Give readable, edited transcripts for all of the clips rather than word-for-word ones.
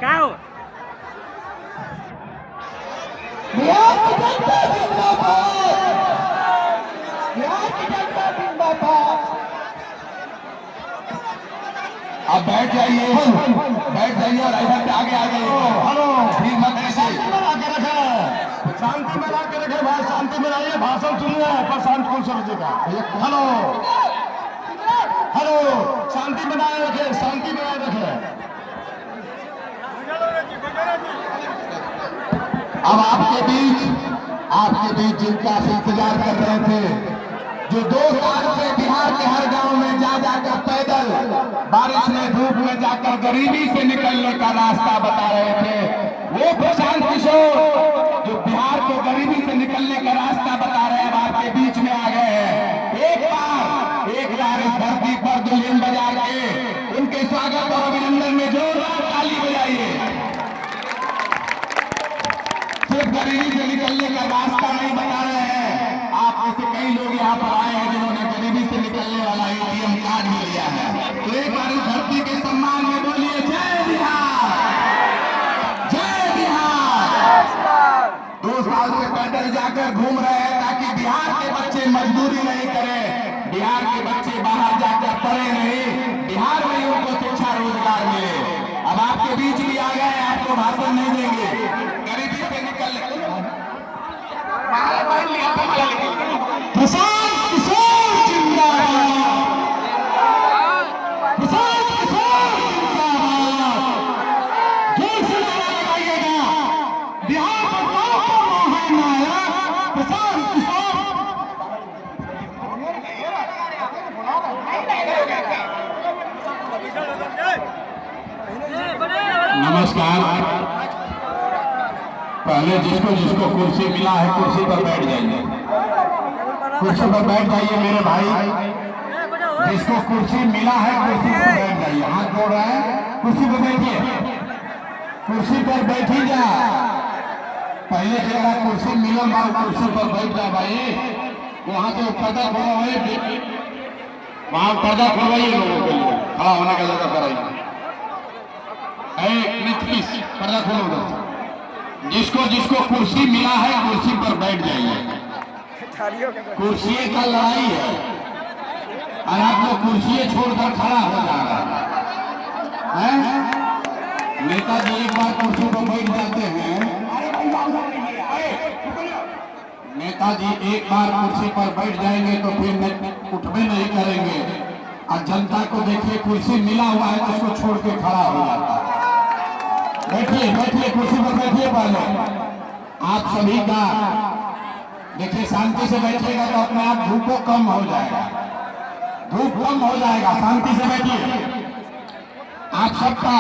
Cao अब बैठ जाइए और इधर से आगे आ जाइए। हेलो, ठीक मत ऐसे बना के रखे, शांति बना के रखे भाई, शांति बनाइए। भाषण सुनिए पर शांत कौन समझेगा। हेलो हेलो, शांति बनाए रखे, शांति बनाए रखे। अब आपके बीच जिनका इंतजार कर रहे थे, जो 2 साल से बिहार के हर गांव में जा जाकर पैदल बारिश में धूप में जाकर गरीबी से निकलने का रास्ता बता रहे थे, वो प्रशांत किशोर जो बिहार को गरीबी से निकलने का रास्ता बता रहे हैं, अब आपके बीच में आ गए हैं। एक बार इस धरती पर दुल्हन बजा के उनके स्वागत और अभिनंदन में जोरदार ताली बजाइए। सिर्फ गरीबी से निकलने का रास्ता नहीं बता रहे हैं, आप ऐसे कई लोग यहाँ पर आए हैं जिन्होंने गरीबी से निकलने वाला ATM कार्ड भी लिया है। तो एक बार इस धरती के सम्मान में बोलिए जय बिहार, जय बिहार। 2 साल से पैदल जाकर घूम रहे हैं ताकि बिहार के बच्चे मजदूरी नहीं करें, बिहार के बच्चे बाहर जाकर पढ़े नहीं, बिहार में उनको शिक्षा रोजगार मिले। अब आपके बीच भी आ गए, आपको भाषण नहीं देंगे, गरीबी से निकल प्रशांत किशोर जिंदाबाद, प्रशांत किशोर जिंदाबाद। जोर से नारा लगाइएगा, बिहार बचाओ का महानायक प्रशांत किशोर। नमस्कार। पहले जिसको कुर्सी मिला है कुर्सी पर बैठ जाइए, कुर्सी पर बैठ जाइए मेरे भाई। जिसको कुर्सी मिला है कुर्सी पर बैठ जाइए, हाथ जोड़ रहे हैं, कुर्सी पर बैठिए, कुर्सी पर बैठी जा। पहले जरा कुर्सी मिला माल कुर्सी पर बैठ जा भाई। वहां से पर्दा खोलवाइए, वहां पर्दा खोलवाइए लोगों के लिए, खड़ा होने का जगह कराइए। प्लीज पर्दा खोलो उधर से। जिसको कुर्सी मिला है कुर्सी पर बैठ जाइए। कुर्सी का लड़ाई है और आप लोग कुर्सी छोड़कर खड़ा हो जा रहा है। नेताजी एक बार कुर्सी पर बैठ जाते हैं, नेताजी एक बार कुर्सी पर बैठ जाएंगे तो फिर उठबे नहीं करेंगे। और जनता को देखिए कुर्सी मिला हुआ है तो उसको छोड़ के खड़ा हो जाता है। बैठिए बैठिए, कुर्सी पर बैठिए। पहले आप सभी का देखिए, शांति से बैठिएगा तो अपने आप धूप कम हो जाएगा, धूप कम हो जाएगा। शांति से बैठिए। आप सबका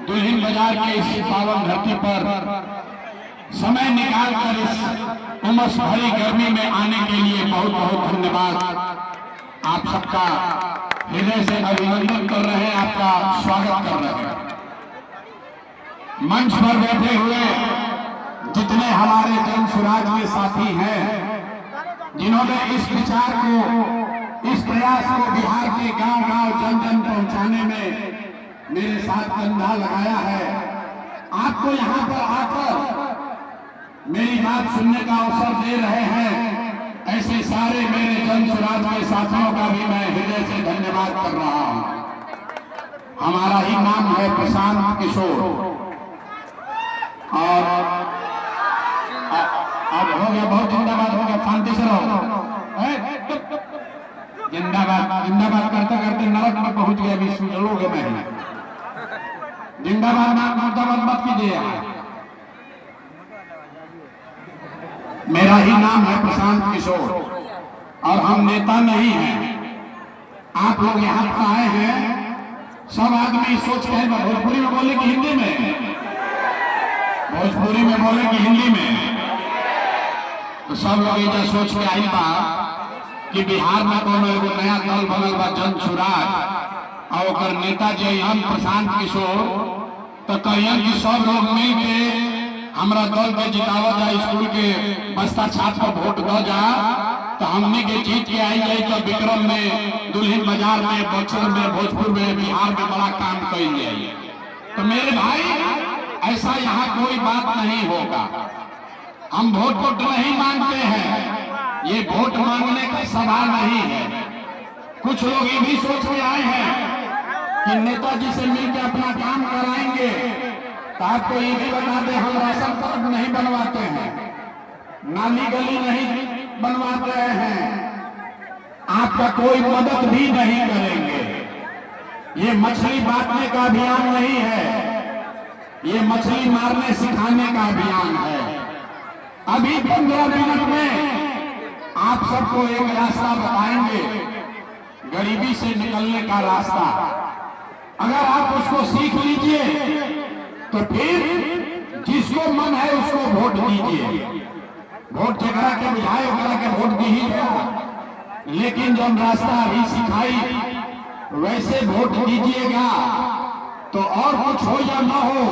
दुल्हिन बाजार के इस पावन धरती पर समय निकाल कर इस उमस भरी गर्मी में आने के लिए बहुत बहुत धन्यवाद। आप सबका हृदय से अभिनंदन कर रहे हैं, आपका स्वागत कर रहे हैं। मंच पर बैठे हुए जितने हमारे जन सुराज के साथी हैं, जिन्होंने इस विचार को, इस प्रयास को बिहार के गांव-गांव जन-जन पहुंचाने में मेरे साथ कंधा लगाया है, आपको यहां पर आकर मेरी बात सुनने का अवसर दे रहे हैं, ऐसे सारे मेरे जन सुराज के साथियों का भी मैं हृदय से धन्यवाद कर रहा हूं। हमारा ही नाम है प्रशांत किशोर। और अब हो गया, बहुत जिंदाबाद हो गया, शांति से रहो। जिंदाबाद जिंदाबाद करते करते नरक में पहुंच गया, अभी सुलोगे मैं। जिंदाबाद मुर्दाबाद मत कीजिए। मेरा ही नाम है प्रशांत किशोर और हम नेता नहीं हैं। आप लोग यहाँ पर आए हैं, सब आदमी सोच रहे हैं भोजपुरी में बोले कि हिंदी में, भोजपुरी में बोले कि हिंदी में। तो सब लोग इधर सोच के आई बा कि बिहार में कोनो एगो नया दल बनल बा जन सुराज और ओकर नेता जे हम प्रशांत किशोर, तो कहियन कि सब लोग मिल के हमरा दल के जितावा जा, स्कूल के बस्ता छाप पर वोट दो जा, तो हमने के जीत के आई जाए तो विक्रम में, दुल्हिन बाजार में, बक्सर में, भोजपुर में, बिहार में बड़ा काम कल जाए। तो मेरे भाई ऐसा यहाँ कोई बात नहीं होगा। हम वोट नहीं मांगते हैं, ये वोट मांगने का सवाल नहीं है। कुछ लोग ये भी सोच के आए हैं कि नेताजी से मिलकर अपना काम कराएंगे, तो आपको ये भी बता दें हम राशन कार्ड नहीं बनवाते हैं, नाली गली नहीं बनवाते हैं, आपका कोई मदद भी नहीं करेंगे। ये मछली बांटने का अभियान नहीं है, ये मछली मारने सिखाने का अभियान है। अभी 15 मिनट में आप सबको एक रास्ता बताएंगे, गरीबी से निकलने का रास्ता। अगर आप उसको सीख लीजिए तो फिर जिसको मन है उसको वोट दीजिए। वोट जगह के बुझाए ओकरा के वोट दीजिए, लेकिन जब रास्ता अभी सिखाई वैसे वोट दीजिएगा तो और कुछ हो या ना हो,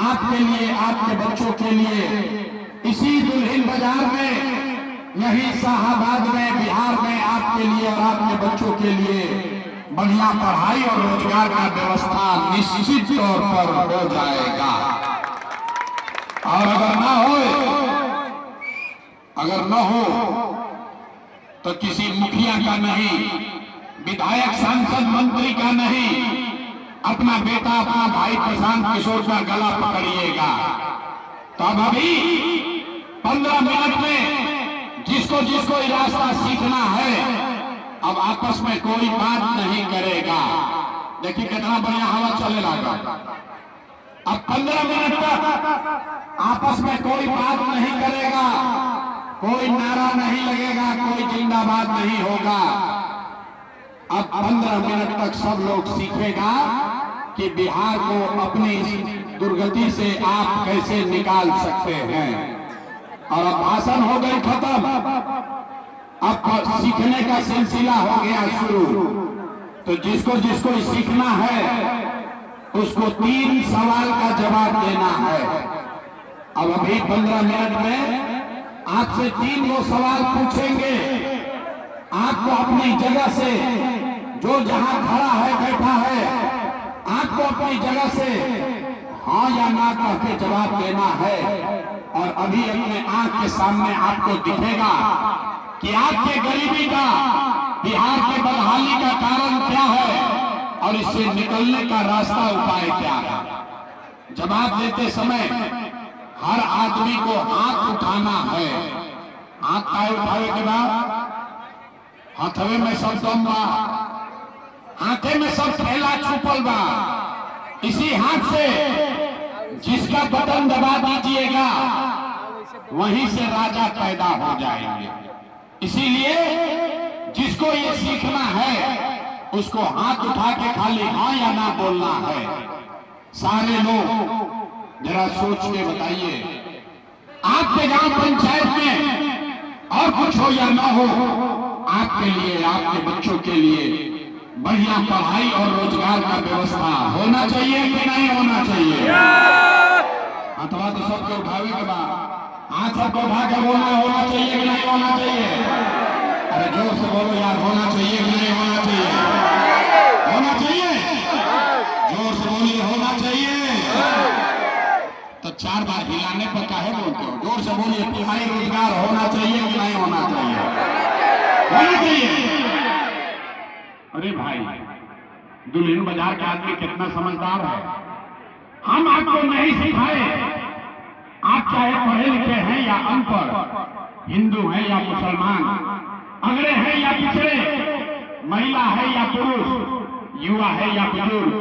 आपके लिए, आपके बच्चों के लिए, इसी दुल्हिन बाजार में, यही शाहाबाद में, बिहार में आपके लिए और आपके बच्चों के लिए बढ़िया पढ़ाई और रोजगार का व्यवस्था निश्चित तौर पर हो जाएगा। और अगर न हो तो किसी मुखिया का नहीं, विधायक, सांसद, मंत्री का नहीं, अपना बेटा, अपना भाई प्रशांत किशोर का गला पकड़िएगा। तो अब अभी 15 मिनट में जिसको जिसको ये रास्ता सीखना है, अब आपस में कोई बात नहीं करेगा। देखिए कितना बढ़िया हवा चले लगा। अब 15 मिनट तक आपस में कोई बात नहीं करेगा, कोई नारा नहीं लगेगा, कोई जिंदाबाद नहीं होगा। अब 15 मिनट तक सब लोग सीखेगा कि बिहार को अपनी दुर्गति से आप कैसे निकाल सकते हैं। और अब भाषण हो गई खत्म, अब सीखने का सिलसिला हो गया शुरू। तो जिसको जिसको सीखना है उसको 3 सवाल का जवाब देना है। अब अभी 15 मिनट में आपसे 3 वो सवाल पूछेंगे। आपको अपनी जगह से, जो जहां खड़ा है, बैठा है, आपको अपनी जगह से हाँ या ना कह के जवाब देना है। और अभी अपने आंख के सामने आपको दिखेगा कि आपके गरीबी का, बिहार के बदहाली का कारण क्या है और इससे निकलने का रास्ता, उपाय क्या है। जवाब देते समय हर आदमी को हाथ उठाना है। हाथ काय उठावे के बाद हाथवे में सब दम बा, हाथे में सब थैला छुपल बा। इसी हाथ से जिसका बटन दबा दीजिएगा वहीं से राजा पैदा हो जाएंगे। इसीलिए जिसको ये सीखना है उसको हाथ उठा के खाली हाँ या ना बोलना है। सारे लोग जरा सोच के बताइए, आपके गांव पंचायत में और कुछ हो या ना हो, आपके लिए, आपके बच्चों के लिए बढ़िया पढ़ाई और रोजगार का व्यवस्था होना चाहिए कि नहीं होना चाहिए। अथवा तो सबके उठावे के बाद हाथ सबको उठा के बोलना, होना चाहिए कि नहीं होना चाहिए। अरे जोर से बोलो यार, होना चाहिए कि नहीं होना चाहिए। होना चाहिए, जोर से बोलिए, होना चाहिए। तो 4 बार हिलाने पर काहे बोलते हो? जोर से बोलिए, पढ़ाई रोजगार होना चाहिए कि नहीं होना चाहिए। होना चाहिए। अरे भाई, दुल्हिन बाजार के आदमी कितना समझदार है। हम आपको नहीं सिखाए, आप चाहे पढ़े लिखे हैं या अनपढ़, हिंदू हैं या मुसलमान, अगड़े हैं या पिछड़े, महिला है या पुरुष, युवा है या बुजुर्ग,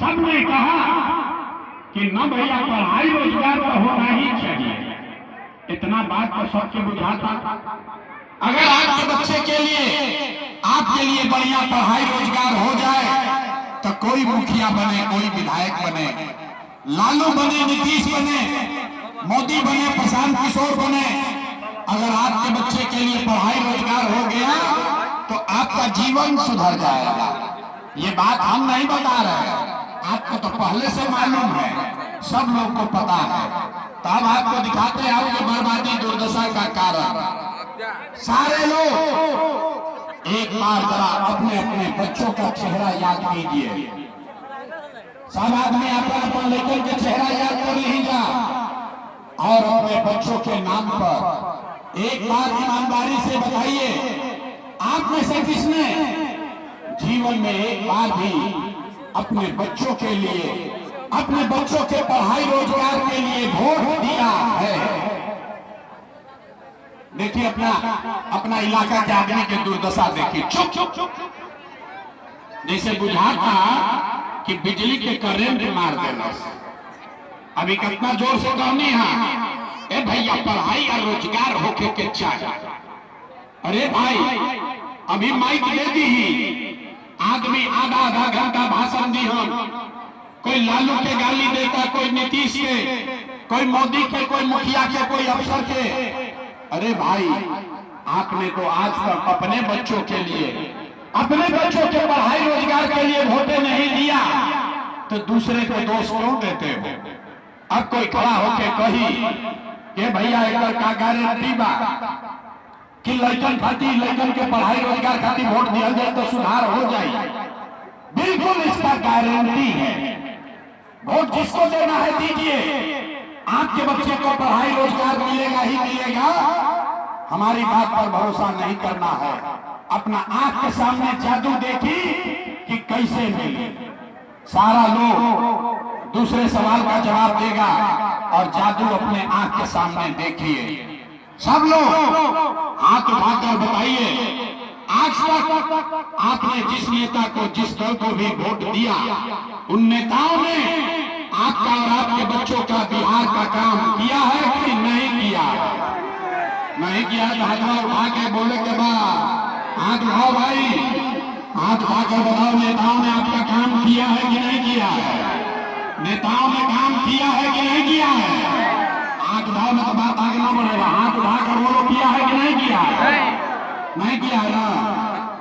सबने कहा कि न भैया पढ़ाई रोजगार तो होना ही चाहिए। इतना बात तो सबके बुझाता। अगर आपके बच्चे के लिए आपके लिए बढ़िया पढ़ाई रोजगार हो जाए तो कोई मुखिया बने, कोई विधायक बने, लालू बने, नीतीश बने, मोदी बने, प्रशांत किशोर बने, अगर आपके बच्चे के लिए पढ़ाई रोजगार हो गया तो आपका जीवन सुधर जाएगा। ये बात हम नहीं बता रहे, आपको तो पहले से मालूम है, सब लोग को पता है। तब आपको दिखाते हैं आपके बर्बादी दुर्दशा का कारण। सारे लोग एक बार जरा अपने अपने बच्चों का चेहरा याद कीजिए। सब आदमी अपना लेकर के चेहरा याद कर लीजिए और अपने बच्चों के नाम पर एक बार ईमानदारी से बताइए, आप में से किसने जीवन में एक बार भी अपने बच्चों के लिए, अपने बच्चों के पढ़ाई रोजगार के लिए वोट दिया है? देखिए अपना इलाका के आदमी के दुर्दशा देखिए। चुप चुप चुप, जैसे बुझाता कि बिजली के करंट मार देना। अभी कितना जोर से कहनी है, ए भैया पढ़ाई और रोजगार होके के चाहिए। अरे भाई अभी माइक दे दी ही, आदमी आधा आधा घंटा भाषण दी हम, कोई लालू के गाली देता, कोई नीतीश के, कोई मोदी के, कोई मुखिया के, कोई अफसर के। अरे भाई आपने तो आज तक अपने बच्चों के लिए, अपने बच्चों के पढ़ाई रोजगार के लिए वोटे नहीं दिया तो दूसरे को दोष क्यों देते हो? अब कोई खड़ा होके कही कि भैया एक का गारंटी बा कि लड़कन खातिर, लड़कन के पढ़ाई रोजगार खातिर वोट दिया जाए तो सुधार हो जाए, बिल्कुल इसका गारंटी है। वोट जिसको देना है दीजिए, आपके बच्चे को पढ़ाई रोजगार मिलेगा ही मिलेगा। हमारी बात पर भरोसा नहीं करना है, अपना आंख के सामने जादू देखी कि कैसे मिले। सारा लोग दूसरे सवाल का जवाब देगा और जादू अपने आंख के सामने देखिए। सब लोग हाथ उठाकर बताइए, आज तक आपने जिस नेता को, जिस दल को भी वोट दिया, उन नेताओं ने आपका और आपके बच्चों का बिहार का काम किया है कि नहीं किया? नहीं किया तो हाथ उठा के बोले के बाद हाथ उठाओ भाई, हाथ उठाकर बताओ नेताओं ने आपका काम किया है कि नहीं किया है? नेताओं ने काम किया है कि नहीं किया है? हाथ उठाओ में तो बात आगे ना बढ़ेगा। हाथ उठाकर बोलो किया है कि नहीं किया है? नहीं किया है ना,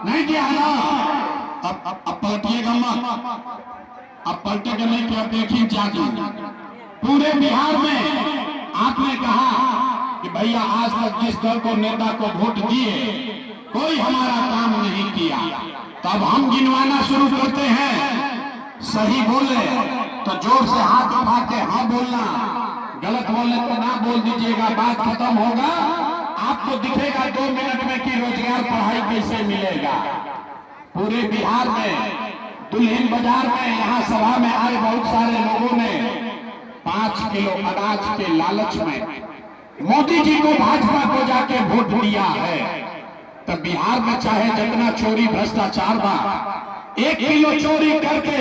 नहीं किया है ना। अब पलटिएगा मत, अब पलटे के नहीं किया, देखिए जादू। पूरे बिहार में आपने कहा कि भैया आज तक जिस दल को, नेता को वोट दिए, कोई हमारा काम नहीं किया। तब हम गिनवाना शुरू करते हैं, सही बोले तो जोर से हाथ उठा के हाँ बोलना, गलत बोलने को ना बोल दीजिएगा, बात खत्म होगा। आपको दिखेगा 2 मिनट में कि रोजगार पढ़ाई कैसे मिलेगा। पूरे बिहार में दुल्हिन बाजार में, यहाँ सभा में आए बहुत सारे लोगों ने 5 किलो अनाज के लालच में मोदी जी को, भाजपा को जाके वोट दिया है। तो बिहार में चाहे जितना चोरी भ्रष्टाचार बा, 1 किलो चोरी करके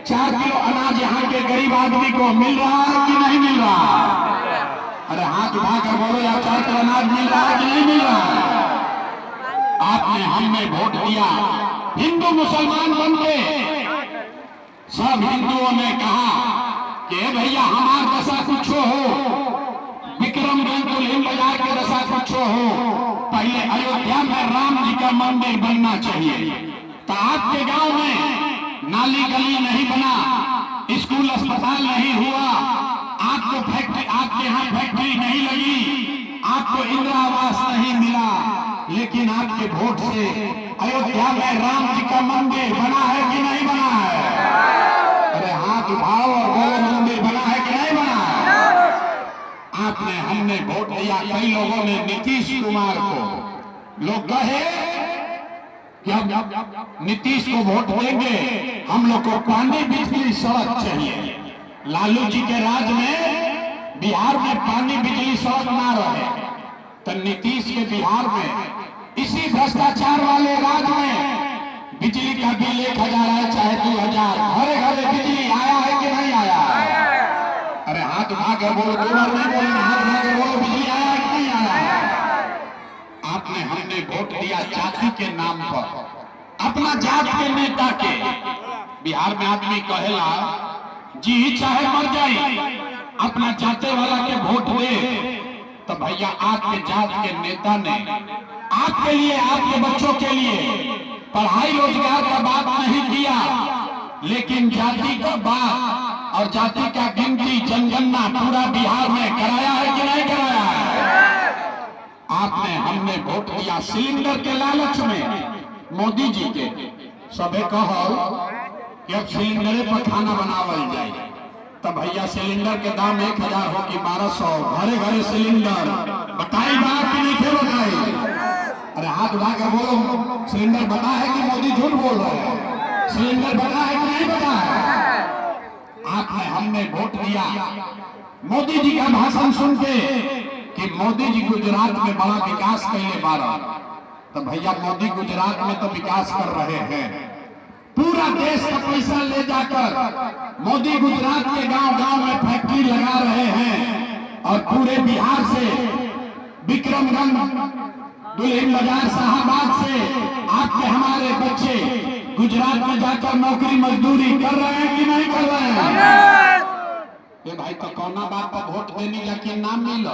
4 किलो अनाज यहाँ के गरीब आदमी को मिल रहा है कि नहीं मिल रहा? अरे हाथ उठाकर बोलो यार, 4 किलो अनाज मिल रहा है कि नहीं मिल रहा? आपने, हमने वोट दिया, हिंदू मुसलमान बनके सब हिंदुओं ने कहा कि भैया हमार दशा कुछ हो, विक्रमगंज दुल्हिन बाजार के दशा कुछ हो, पहले अयोध्या में राम जी का मंदिर बनना चाहिए। तो आपके गांव में नाली गली नहीं बना, स्कूल अस्पताल नहीं हुआ, आपको फैक्ट्री, आपके यहाँ फैक्ट्री नहीं लगी, आपको इंदिरा आवास नहीं मिला, लेकिन आपके वोट से अयोध्या में राम जी का मंदिर बना है कि नहीं बना है? अरे हाथ उठाओ और बोलो मंदिर बना है कि नहीं बना है? आपने, हमने वोट दिया। कई लोगों ने नीतीश कुमार को, लोग कहे कि हम नीतीश को वोट देंगे, हम लोग को पानी, बिजली, सड़क चाहिए। लालू जी के राज में बिहार में पानी, बिजली, सड़क ना रहे, तो नीतीश के बिहार में, इसी भ्रष्टाचार वाले राज में बिजली का बिल 1000 है चाहे 2000, घरे घरे बिजली आया है कि नहीं आया? अरे हाथ उठाकर बोलो, 2 बार नहीं बोलेंगे, हाथ उठाकर बोलो बिजली आया है कि नहीं आया? आपने, हमने वोट दिया जाति के नाम पर, अपना जात के नेता के। बिहार में आदमी कहेला जी चाहे मर जाए अपना जाते वाला के वोट दे। तो भैया आपके जात के नेता ने आपके लिए, आपके बच्चों के लिए पढ़ाई रोजगार का बात नहीं किया, लेकिन जाति का बात और जाति का गिनती जनगणना पूरा बिहार में कराया है कि नहीं कराया है? आपने, हमने वोट दिया सिलेंडर के लालच में मोदी जी के। सबे कहो कि अब सिलेंडर पर खाना बनावल जाए, तब भैया सिलेंडर के दाम 1000 हो कि 1200, घरे घरे सिलेंडर। बताई बात कि नहीं थे बताई? अरे हाथ उठा कर बोलो, सिलेंडर बता है कि मोदी झूठ बोल रहे हैं? सिलेंडर बता है कि नहीं बता है? आपने, हमने वोट दिया मोदी जी का भाषण सुन के कि मोदी जी गुजरात में बड़ा विकास कैले बारा। तो भैया मोदी गुजरात में तो विकास कर रहे हैं, पूरा देश का पैसा ले जाकर मोदी गुजरात के गांव गांव में फैक्ट्री लगा रहे हैं और पूरे बिहार से विक्रमगंज, दुल्हिन बाजार, शाहबाद से आपके हमारे बच्चे गुजरात में जाकर नौकरी मजदूरी कर रहे हैं कि नहीं कर रहे हैं? ये भाई तो कौना बात पर वोट देने जाके नाम मिल।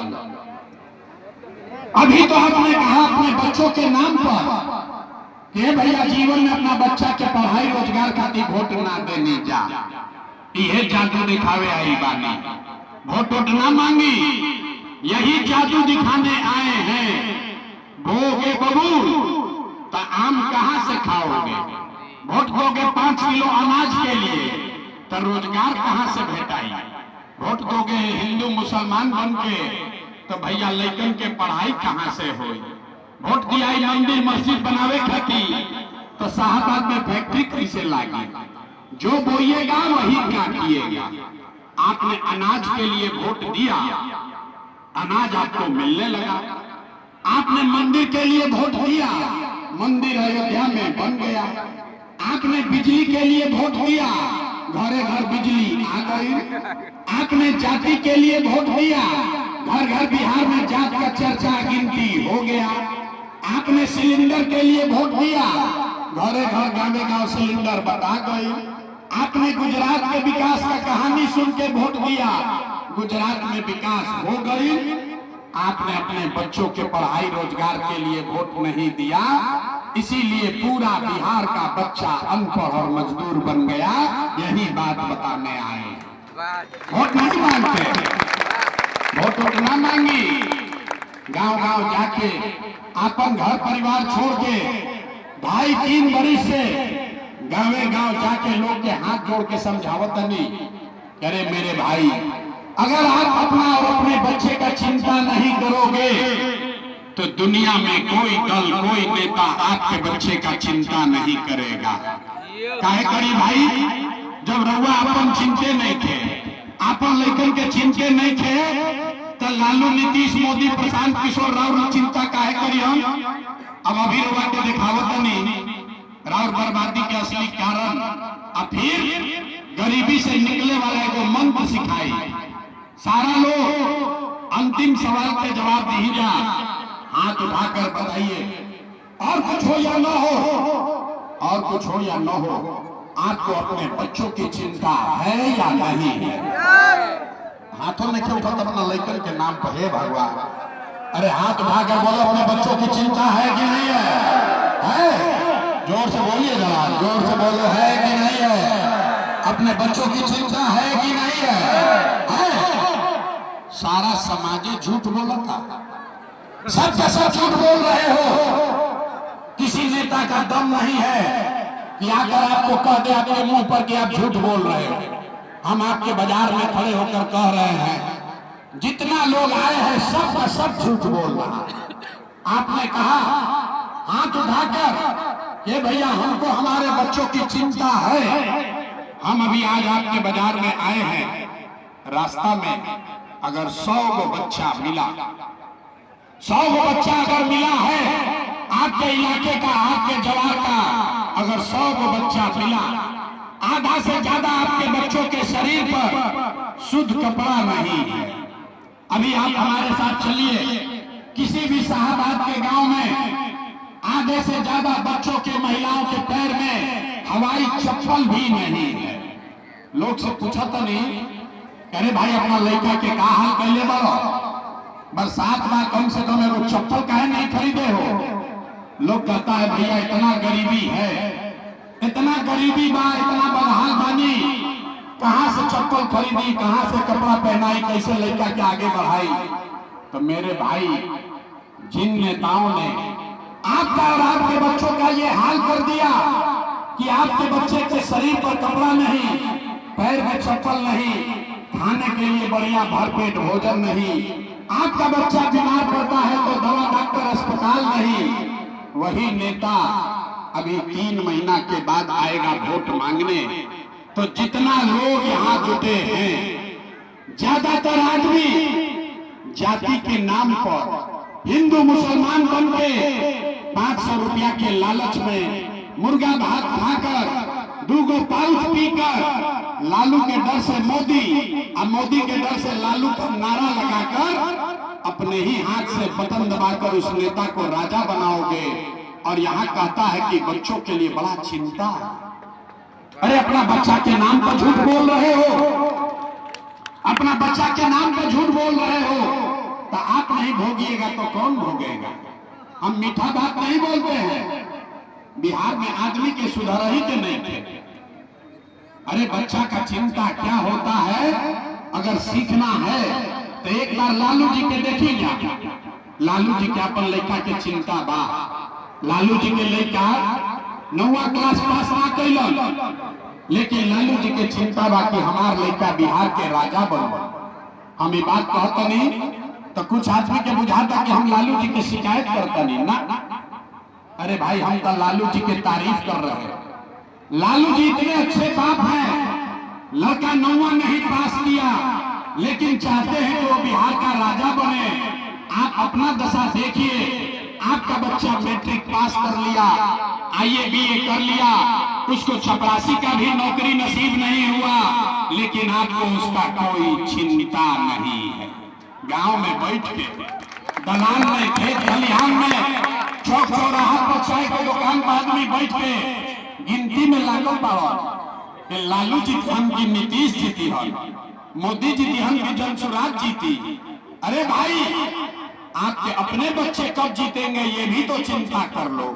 अभी तो हमने कहा अपने बच्चों के नाम पर कि भैया जीवन में अपना बच्चा के पढ़ाई रोजगार खातिर वोट ना देनी जा। ये जादू दिखावे आई बानी, वोट वोट ना मांगी, यही जादू दिखाने आए हैं। भोगे बबूल तो आम कहां से खाओगे? वोट दोगे 5 किलो अनाज के लिए तो रोजगार कहां से भेटाई? वोट दोगे हिंदू मुसलमान बन के तो भैया लड़कन के पढ़ाई कहां से होई? वोट दिया मंदिर मस्जिद बनावे खातिर तो शाहबाद में फैक्ट्री कैसे लागी? जो बोइएगा वही काटिएगा। आपने अनाज के लिए वोट दिया, अनाज आपको मिलने लगा। आपने मंदिर के लिए वोट दिया, मंदिर अयोध्या में बन गया। आपने बिजली के लिए वोट दिया, घरे घर बिजली आ गई। आपने जाति के लिए वोट दिया, घर घर बिहार में जात का चर्चा गिनती हो गया। आपने सिलेंडर के लिए वोट दिया, घरे घर गाँव गाँव सिलेंडर बता गई। आपने गुजरात के विकास का कहानी सुन के वोट दिया, गुजरात में विकास हो गई। आपने अपने बच्चों के पढ़ाई रोजगार के लिए वोट नहीं दिया, इसीलिए पूरा बिहार का बच्चा अनपढ़ और मजदूर बन गया। यही बात बताने आए। वोट नहीं मांगते, वोट वोट ना मांगी, गांव गांव जाके अपन घर परिवार छोड़ के 2.5-3 बरिस से गाँवे गांव जाके लोग के हाथ जोड़ के समझावत नहीं, अरे मेरे भाई अगर आप अपना और अपने बच्चे का चिंता नहीं करोगे तो दुनिया में कोई दल, कोई नेता आपके बच्चे का चिंता नहीं करेगा। काहे करी भाई? जब रउआ अपन चिंते नहीं थे, अपन लेकिन के चिंते नहीं थे, तो लालू, नीतीश, मोदी, प्रशांत किशोर राव चिंता काहे करी हम? अब अभी रउआ के दिखावत नहीं राव बर्बादी के असली कारण। अब फिर गरीबी से निकले वाला एगो मंत्र सिखाई। सारा लोग अंतिम सवाल के जवाब दीजिए, हाथ उठाकर बताइए, और कुछ हो या न हो, और कुछ हो या न हो, आपको अपने बच्चों की चिंता है या नहीं है? हाथों में क्यों उठाते? अपना लड़कन के नाम पर है भगवान। अरे हाथ उठाकर बोलो, अपने बच्चों की चिंता है कि नहीं है? है? जोर से बोलिए जरा, जोर से बोलो, है कि नहीं है? अपने बच्चों की चिंता है कि नहीं है? सारा समाज झूठ बोला था, सब का सब झूठ बोल रहे हो। किसी नेता का दम नहीं है कि आकर आपको कह दे आपके मुंह पर कि आप झूठ बोल रहे हो। हम आपके बाजार में खड़े होकर कह रहे हैं, जितना लोग आए हैं सब का सब झूठ बोल रहा। आपने कहा हाथ उठाकर कि भैया हमको हमारे बच्चों की चिंता है। हम अभी आज आपके बाजार में आए हैं, रास्ता में अगर 100 गो बच्चा मिला, 100 गो बच्चा अगर मिला है आपके इलाके का, आपके जवार का, अगर 100 गो बच्चा मिला, आधा से ज्यादा आपके बच्चों के शरीर पर शुद्ध कपड़ा नहीं है। अभी आप हमारे साथ चलिए, किसी भी शाहबाद के गांव में आधे से ज्यादा बच्चों के महिलाओं के पैर में हवाई चप्पल भी नहीं है। लोग से पूछा तो नहीं, अरे भाई अपना लड़का के का हाल कैले बड़ो, बरसात में कम से कम एगो चप्पल काहे नहीं खरीदे हो। लोग कहता है भैया इतना गरीबी है, इतना गरीबी बा, इतना बदहाल बानी, कहां से चप्पल खरीदी, कहां से कपड़ा पहनाई, कैसे लड़का के आगे बढ़ाई। तो मेरे भाई, जिन नेताओं ने आपका और आपके बच्चों का ये हाल कर दिया कि आपके बच्चे के शरीर पर कपड़ा नहीं, पैर में चप्पल नहीं, खाने के लिए बढ़िया भरपेट भोजन नहीं, आपका बच्चा बीमार पड़ता है तो दवा डॉक्टर अस्पताल नहीं, वही नेता अभी 3 महीना के बाद आएगा वोट मांगने। तो जितना लोग यहाँ जुटे हैं, ज्यादातर आदमी जाति के नाम पर हिंदू मुसलमान बन के 500 रुपया के लालच में मुर्गा भात खाकर 2 पाउच पीकर लालू के डर से मोदी और मोदी के डर से लालू का नारा लगाकर अपने ही हाथ से बटन दबाकर उस नेता को राजा बनाओगे। और यहाँ कहता है कि बच्चों के लिए बड़ा चिंता है। अरे अपना बच्चा के नाम पर झूठ बोल रहे हो, अपना बच्चा के नाम पर झूठ बोल रहे हो, तो आप नहीं भोगिएगा तो कौन भोगेगा। हम मीठा बात नहीं बोलते हैं, बिहार में आदमी के सुधर ही के नहीं थे। अरे बच्चा का चिंता क्या होता है, अगर सीखना है तो एक बार लालू जी के देखिएगा। लालू जी के अपन लड़का के चिंता बा, लालू जी के लड़का 9वीं क्लास पास ना कैलन, लेकिन लालू जी के चिंता बा कि हमार लड़का बिहार के राजा बनो। हम ये बात कहते नहीं तो कुछ आदमी के बुझाता कि हम लालू जी की शिकायत करता नहीं ना। अरे भाई हम तो लालू जी की तारीफ कर रहे हैं। लालू जी इतने अच्छे बाप हैं, लड़का 9वां नहीं पास किया लेकिन चाहते हैं कि वो बिहार का राजा बने। आप अपना दशा देखिए, आपका बच्चा मैट्रिक पास कर लिया, IAA BA कर लिया, उसको चपरासी का भी नौकरी नसीब नहीं हुआ, लेकिन आपको उसका कोई चिंता नहीं है। गांव में बैठ के, दलान में, खेत खलिहान में, चौक चौराहा पर चाय के दुकान पर आदमी बैठ के गिनती में लागल पावा। लालू जी हम की नीतीश जीती हन, मोदी जी हम की जनसुराज जीती। अरे भाई आपके अपने बच्चे कब जीतेंगे ये भी तो चिंता कर लो।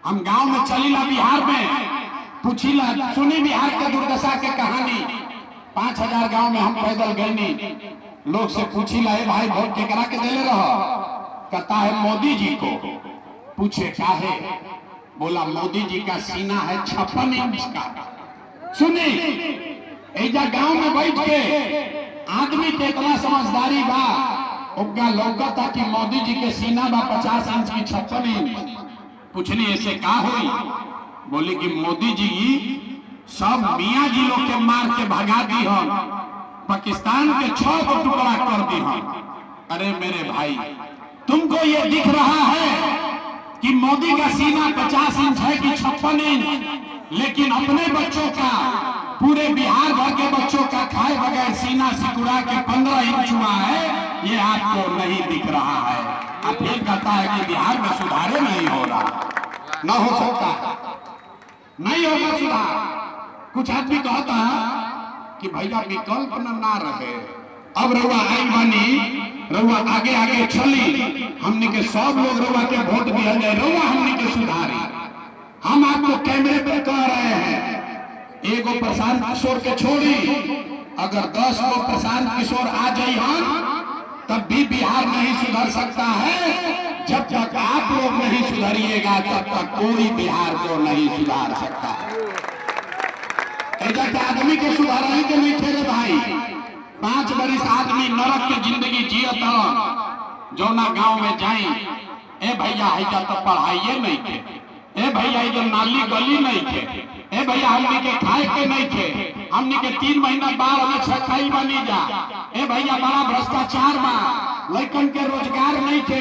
हम गांव में चलीला बिहार में, पूछीला, सुनी बिहार के दुर्दशा के कहानी। 5000 गांव में हम पैदल गए, लोग से पूछीला, भाई वोट केकरा के देले रहो, कहता है मोदी जी को। पूछे क्या है, बोला मोदी जी का सीना है 56 इंच का। सुनी एजा गांव में बैठ के आदमी के इतना समझदारी बा, उनका लौकता कि मोदी जी के सीना बा 50 इंच की 56 इंच। पूछनी ऐसे का हुई, बोले कि मोदी जी सब मियाँ जी लोग के मार के भगा दी हो, पाकिस्तान के 6 को टुकड़ा कर दी हो। अरे मेरे भाई तुमको ये दिख रहा है कि मोदी का सीना 50 इंच है कि 56 इंच, लेकिन अपने बच्चों का, पूरे बिहार भर के बच्चों का खाए बगैर सीना सिकुड़ा के 15 इंच हुआ है, ये आपको नहीं दिख रहा है। अब फिर कहता है कि बिहार में सुधारे नहीं हो रहा, न हो सकता, नहीं होगा सुधार। कुछ आदमी कहता है कि भैया विकल्प ना रहे, अब रउआ आई बनी, रउआ आगे आगे चली, हमने के सब लोग रउआ के वोट दिया जाए, रउआ हमने के सुधारी। हम आपको कैमरे पे कह रहे हैं, एगो प्रशांत किशोर के छोड़ी अगर 10 को प्रशांत किशोर आ जाए तब भी बिहार नहीं सुधर सकता है। जब तक आप लोग नहीं सुधरिएगा तब तक कोई बिहार को नहीं सुधार सकता। ऐसा क्या आदमी के सुधारने के नहीं थे भाई। 5 बरिस आदमी नरक की जिंदगी जियता, जो ना गांव में जाई, ए भैया हैजा तो पढ़ाइए नहीं थे, ए भैया इधर नाली गली नहीं थे, ए भैया हमने के खाए के नहीं थे, हमने के 3 महीना बाढ़ में छखाई बनी जा, ए भैया बड़ा भ्रष्टाचार बा, लड़कन के रोजगार नहीं थे।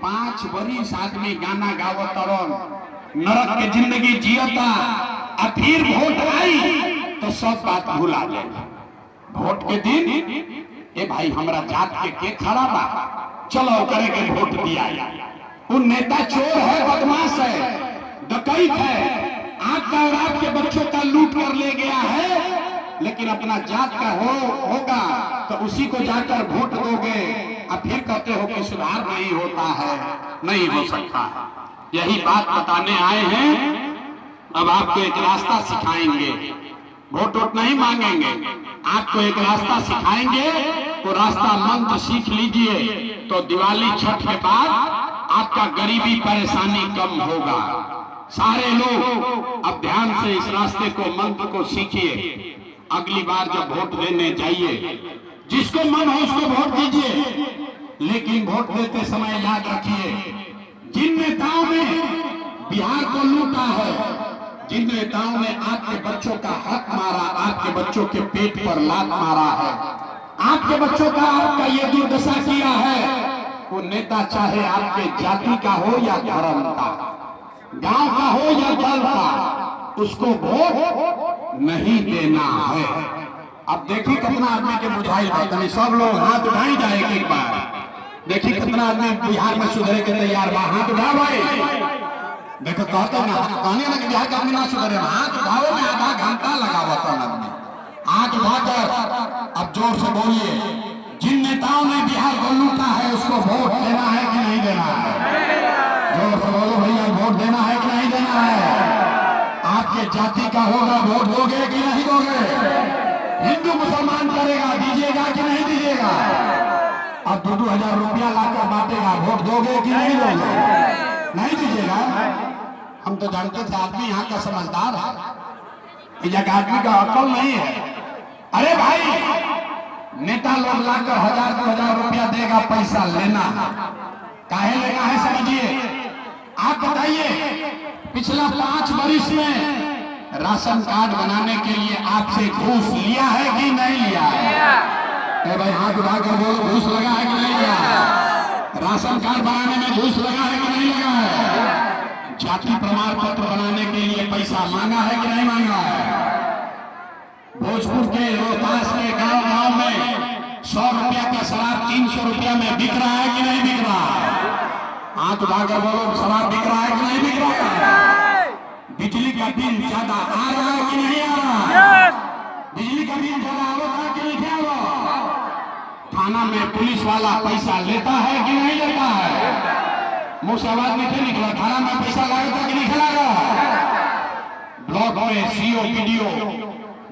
5 बरिस आदमी गाना गावत तरन, नरक के जिंदगी जियता, और फिर वोट आई तो सब बात भुला जाए। वोट के दिन ए भाई हमरा जात के खड़ा बा, चलो करे के वोट दिया, वो नेता चोर है, बदमाश है, डकैत है, आपका और आपके बच्चों का लूट कर ले गया है, लेकिन अपना जात का होगा तो उसी को जाकर वोट दोगे और फिर कहते हो कि सुधार नहीं होता है। नहीं हो सकता। यही बात बताने आए हैं। अब आपको एक रास्ता सिखाएंगे, वोट वोट नहीं मांगेंगे, आपको एक रास्ता सिखाएंगे। वो रास्ता मंत्र सीख लीजिए तो दिवाली छठ के बाद आपका गरीबी परेशानी कम होगा। सारे लोग अब ध्यान से इस रास्ते को, मंत्र को सीखिए। अगली बार जब वोट देने जाइए, जिसको मन हो उसको वोट दीजिए, लेकिन वोट देते समय याद रखिए, जिन नेताओं ने बिहार को लूटा है, जिन नेताओं ने आपके बच्चों का हक मारा, आपके बच्चों के पेट पर लात मारा है, आपके बच्चों का आपका ये दुर्दशा किया है, वो नेता चाहे आपके जाति का हो या धर्म का, गांव का हो या दल का, उसको वोट नहीं देना है। अब देखिए कितना आदमी के बुझाई बात नहीं, सब लोग हाथ उठाई जाए एक बार। देखिए कितना आदमी बिहार में सुधरे के तैयार बा, हाथ उठा भाई। देखो कहते ना, कहने ना कि बिहार का आदमी ना सुधरे, हाथ उठाओ में आधा घंटा लगावा था आदमी। हाथ उठाकर अब जोर से बोलिए, जिन नेताओं ने बिहार को लूटा है उसको वोट देना है कि नहीं देना है? जोर से बोलो भैया, वोट देना है कि नहीं देना है? आपके जाति का होगा, वोट दोगे कि नहीं दोगे? हिंदू मुसलमान करेगा, दीजिएगा कि नहीं दीजिएगा? अब 2-2 हजार रुपया लाकर बांटेगा, वोट दोगे कि नहीं दोगे? नहीं दीजिएगा। हम तो जानते थे आदमी यहाँ का समझदार है, आदमी का अकल नहीं है। अरे भाई, नेता लोग लाकर 1000-2000 रुपया देगा, पैसा लेना काहे लेना है समझिए। आप बताइए, पिछला 5 वर्ष में राशन कार्ड बनाने के लिए आपसे घूस लिया है कि नहीं लिया है? भाई हाथ उठाकर बोलो, घूस लगा है कि नहीं लगा है? राशन कार्ड बनाने में घूस लगा है कि नहीं लगा है? जाति प्रमाण पत्र बनाने के लिए पैसा मांगा है कि नहीं मांगा है? भोजपुर के रोहतास के गांव में 100 रुपया का शराब 300 रुपया में बिक रहा है कि नहीं बिक रहा है? हाथ उठाकर बोलो, शराब बिक रहा है कि नहीं बिक रहा है? बिजली का बिल ज्यादा आ रहा है कि नहीं आ रहा है? बिजली का बिल ज्यादा आ रहा है कि नहीं आ रहा? थाना में पुलिस वाला पैसा लेता है कि नहीं लेता है? मुंह से आवाज नहीं निकला, थाना में पैसा लगता कि नहीं खिलागा? ब्लॉक में सीओ पीडीओ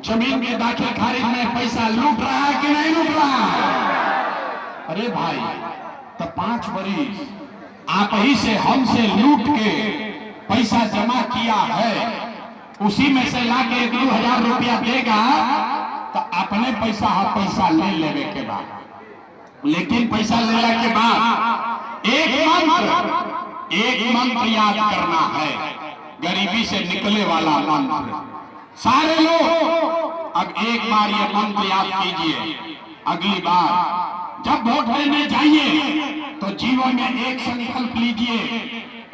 जमीन के दाखिल खारिज में पैसा लूट रहा है कि नहीं लूट रहा है? अरे भाई, तो 5 वर्ष आप ही से हमसे लूट के पैसा जमा किया है, उसी में से लाके 1-2 हजार रुपया देगा तो अपने पैसा ले लेने के बाद, लेकिन पैसा लेने के बाद एक मंत्र याद करना है, गरीबी से निकले वाला मंत्र। सारे लोग अब एक बार ये मंत्र याद कीजिए। अगली बार जब वोट देने जाइए तो जीवन में एक संकल्प लीजिए,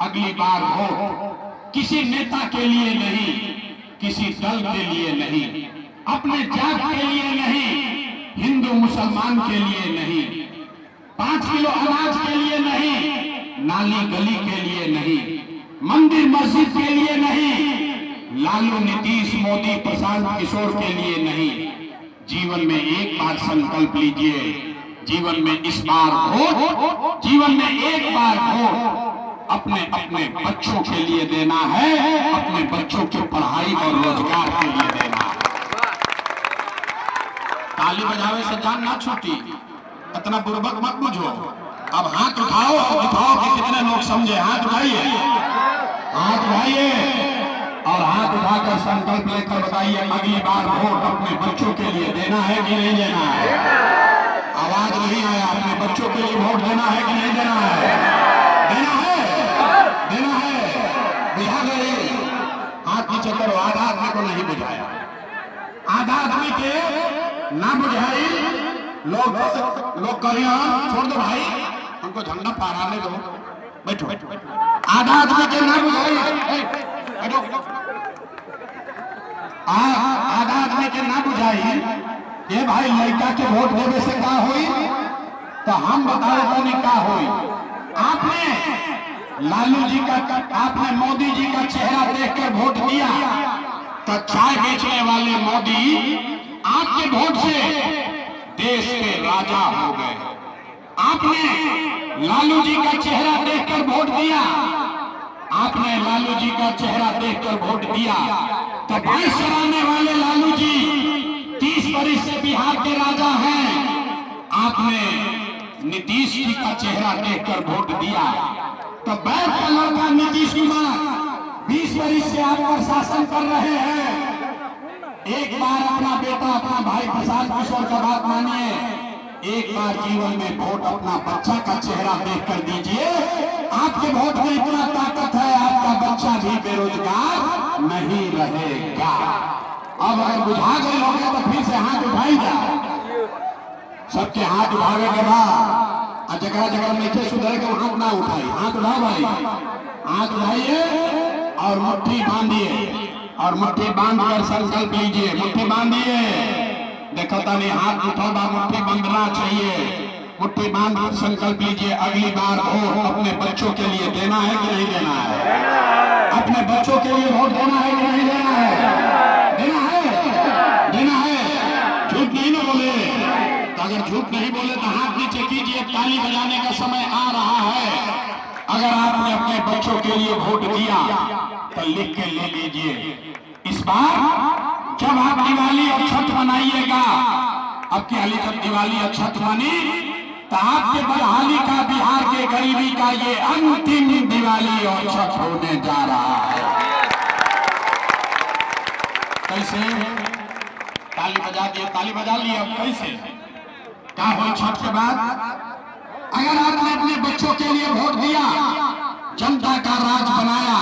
अगली बार वोट किसी नेता के लिए नहीं, किसी दल के लिए नहीं, अपने जात के लिए नहीं, हिंदू मुसलमान के लिए नहीं, 5 किलो अनाज के लिए नहीं, नाली गली के लिए नहीं, मंदिर मस्जिद के लिए नहीं, लालू नीतीश मोदी प्रशांत किशोर के लिए नहीं। जीवन में एक बार संकल्प लीजिए, जीवन में इस बार वोट, जीवन में एक बार वोट अपने बच्चों के लिए देना है, अपने बच्चों की पढ़ाई और रोजगार के लिए देना है। ताली बजावे से जान ना छूटी, इतना बुर्बक मत बुझो। अब हाथ उठाओ कि कितने लोग समझे। हाथ उठाइए और हाथ उठाकर संकल्प लेकर बताइए, अगली बार वोट अपने बच्चों के लिए देना है कि नहीं देना है? आवाज नहीं आया, अपने बच्चों के लिए वोट देना है कि नहीं देना है? देना है। बिहार हाथ नीचे करो। आधा आदमी को नहीं बुझाया, आधा आदमी के ना बुझाई, लोग कहिए छोड़ दो भाई, हमको झंडा फहराने दो, बैठो। आधा आदमी के ना बुझाई, आधा आदमी के ना बुझाई, ये भाई लड़का के वोट देने से क्या हुई, तो हम बताओ तो नहीं क्या हुई। आपने लालू जी का, आपने मोदी जी का चेहरा देखकर वोट दिया तो चाय बेचने वाले मोदी आपके वोट से देश के राजा हो गए। आपने लालू जी का चेहरा देखकर वोट दिया, आपने लालू जी का चेहरा देखकर वोट दिया तो भैंस चराने वाले लालू जी 30 वर्ष से बिहार के राजा हैं। आपने नीतीश जी का चेहरा देखकर वोट दिया तो बैठ का लड़का नीतीश कुमार 20 वर्ष से आप पर शासन कर रहे हैं। एक बार अपना बेटा, अपना भाई प्रशांत किशोर का बात मानिए, एक बार जीवन में वोट अपना बच्चा का चेहरा देखकर दीजिए। आपके वोट में इतना ताकत है, आपका बच्चा भी बेरोजगार नहीं रहेगा। अब अगर बुझा गए लोग तो फिर से हाथ उठाई जाए, सबके हाथ उठावे के बाद जगह जगह नीचे सुधर के हाथ ना उठाई, हाथ उठाओ भाई, हाथ उठाइए और मुट्ठी बांधिए और मुट्ठी बांधकर संकल्प लीजिए। मुट्ठी बांधिए, देखो तानी हाथ उठाओ, मुट्ठी बांधना चाहिए। मुट्ठी बांध कर संकल्प लीजिए, अगली बार वोट अपने बच्चों के लिए देना है कि नहीं देना है? अपने बच्चों के लिए वोट देना है कि नहीं देना है? देना है, देना है। झूठ नहीं ना बोले, तो अगर झूठ नहीं बोले तो हाथ नीचे कीजिए। ताली बजाने का समय आ रहा है। अगर आपने अपने बच्चों के लिए वोट दिया तो लिख के ले लीजिए। इस बार जब आप दिवाली और छठ मनाइएगा, अब की हाली जब दिवाली और छठ मनी तो आपके बदहाली का, बिहार के गरीबी का ये अंतिम दिवाली और छठ होने जा रहा है। कैसे? ताली बजा दिए, ताली बजा लिए, अब कैसे क्या हो छठ के बाद? अगर आपने अपने बच्चों के लिए वोट दिया, जनता का राज बनाया,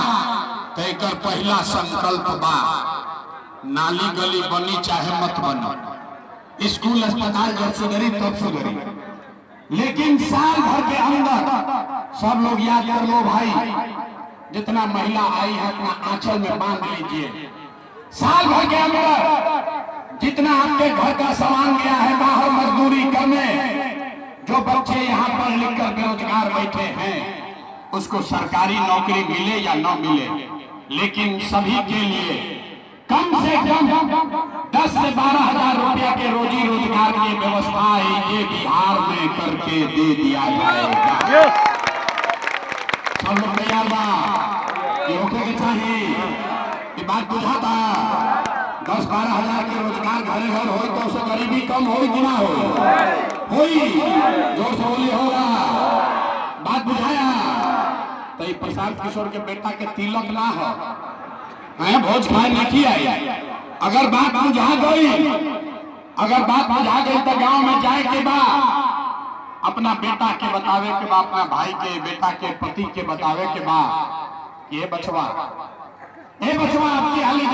तो एक पहला संकल्प बा, नाली गली बनी चाहे मत बनी, स्कूल अस्पताल जब सुधरी तब सुधरी, लेकिन साल भर के अंदर सब लोग याद कर लो भाई, जितना महिला आई है अपना आंचल में बांध लीजिए। साल भर के अंदर जितना आपके घर का सामान गया है बाहर मजदूरी करने, जो बच्चे यहाँ पढ़ लिख कर बेरोजगार बैठे हैं, उसको सरकारी नौकरी मिले या न मिले, लेकिन सभी के लिए कम से कम 10 से 12 हजार रुपया के रोजी रोजगार की व्यवस्था ये बिहार में करके दे दिया जाएगा। सब लोग तैयार बा? ये होके के चाहिए, ये बात बुझाता। 10-12 हजार के रोजगार घरे घर हो तो उससे गरीबी कम हो कि ना हो? होई, जोर से बोली होगा। बात बुझाया? तो प्रशांत किशोर के बेटा के तिलक ना हो, मैं भोज खाए नहीं आई। अगर बात बुझा गई, अगर बात बुझा गई तो गांव में जाए के बाद अपना बेटा के बतावे के बाद, अपना भाई के, बेटा के, पति के बतावे के बाद, ये बचवा आपकी हाली